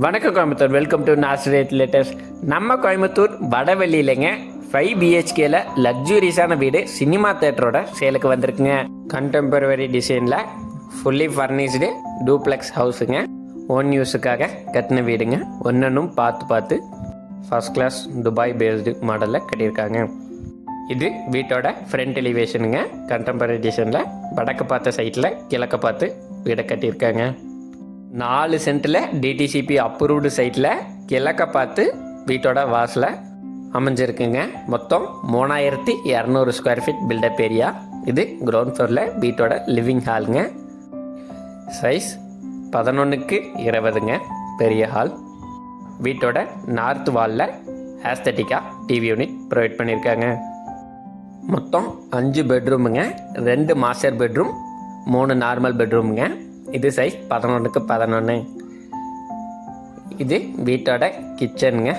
வணக்கம் Coimbatore, welcome to நாஸ்ரேட் latest. நம்ம கோயம்புத்தூர் வடவெளியிலங்க 5 BHKல லக்ஸூரியஸான வீடு சினிமா தேட்டரோட சேலுக்கு வந்திருக்குங்க. கண்டெம்பரரி டிசைனில் ஃபுல்லி ஃபர்னிஷ்டு டூப்ளெக்ஸ் ஹவுஸுங்க. ஓன் யூஸுக்காக கட்டின வீடுங்க. ஒன்றும் பார்த்து ஃபர்ஸ்ட் கிளாஸ் துபாய் பேஸ்டு மாடலில் கட்டியிருக்காங்க. இது வீட்டோட ஃப்ரண்ட் எலிவேஷனுங்க. கண்டெம்பரரி டிசைனில் வடக்கு பார்த்த சைட்டில் கிழக்க பார்த்து வீடை கட்டியிருக்காங்க. 4 சென்ட்டில் டிடிசிபி அப்ரூவ்டு சைட்டில் கிழக்க பார்த்து வீட்டோட வாசலில் அமைஞ்சிருக்குங்க. மொத்தம் 3200 ஸ்கொயர் ஃபீட் பில்டப் ஏரியா. இது கிரவுண்ட் ஃப்ளோரில் வீட்டோட லிவிங் ஹாலுங்க. சைஸ் 11x20ங்க. பெரிய ஹால். வீட்டோட நார்த் வாலில் ஆஸ்தட்டிக்காக டிவி யூனிட் ப்ரொவைட் பண்ணியிருக்காங்க. மொத்தம் 5 பெட்ரூமுங்க. 2 மாஸ்டர் பெட்ரூம், 3 நார்மல் பெட்ரூமுங்க. இது சைஸ் 11x11. இது வீட்டோட கிச்சனுங்க.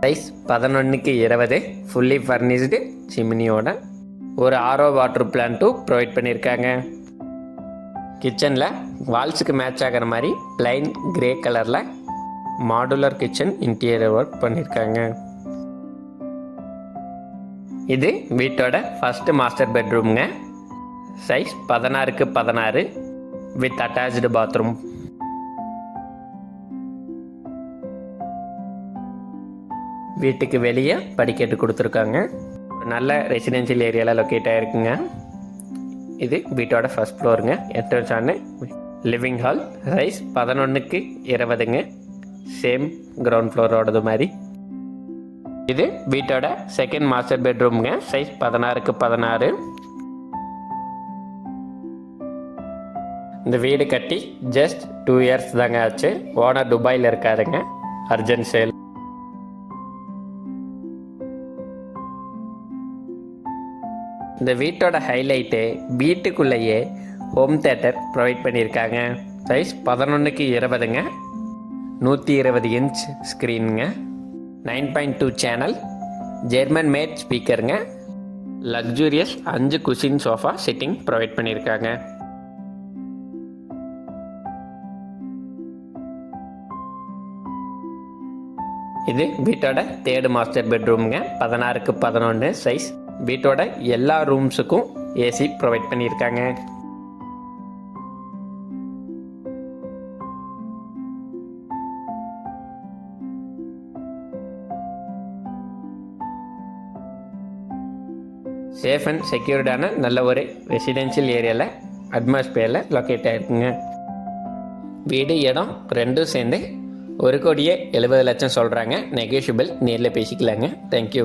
சைஸ் 11x20, ஃபுல்லி ஃபர்னிஷ்டு சிமினியோட ஒரு RO வாட்டர் பிளான்ட்டும் ப்ரொவைட் பண்ணியிருக்காங்க. கிச்சனில் வால்ஸுக்கு மேட்ச் ஆகிற மாதிரி பிளைன் கிரே கலரில் மாடுலர் கிச்சன் இன்டீரியர் ஒர்க் பண்ணியிருக்காங்க. இது வீட்டோட ஃபஸ்ட்டு மாஸ்டர் பெட்ரூமுங்க. Size 16x16 with attached bathroom. வீட்டுக்கு வெளியே படிக்கட்டு கொடுத்துருக்காங்க. நல்ல ரெசிடென்ஷியல் ஏரியாவில் லொக்கேட் ஆகிருக்குங்க. இது வீட்டோட ஃபர்ஸ்ட் ஃப்ளோருங்க. என்ட்ரன்ஸ் ஆன லிவிங் ஹால். சைஸ் 11x20ங்க. சேம் கிரவுண்ட் ஃப்ளோரோடது மாதிரி. இது வீட்டோட செகண்ட் மாஸ்டர் பெட்ரூமுங்க. Size 16x16. இந்த வீடு கட்டி ஜஸ்ட் 2 இயர்ஸ் தாங்க ஆச்சு. ஓனர் துபாயில் இருக்காருங்க. Urgent sale. இந்த வீட்டோட ஹைலைட்டு வீட்டுக்குள்ளேயே ஹோம் தேட்டர் ப்ரொவைட் பண்ணியிருக்காங்க. சைஸ் 11x20ங்க. 120 இன்ச் ஸ்க்ரீனுங்க. 9.2 சேனல். ஜெர்மன் மேட் ஸ்பீக்கருங்க. Luxurious 5 cushion sofa sitting provide பண்ணியிருக்காங்க. இது வீட்டோட தேர்டு மாஸ்டர் பெட்ரூமுங்க. 16x11 size. வீட்டோட எல்லா ரூம்ஸுக்கும் ஏசி ப்ரொவைட் பண்ணியிருக்காங்க. சேஃப் அண்ட் செக்யூர்டான நல்ல ஒரு ரெசிடென்ஷியல் ஏரியாவில் அட்மாஸ்பியரில் லொக்கேட் ஆகிருக்குங்க. வீடு இடம் ரெண்டும் சேர்ந்து 1,70,00,000 சொல்கிறாங்க. நெகோஷியபிள், நேரில் பேசிக்கலாங்க. தேங்க்யூ.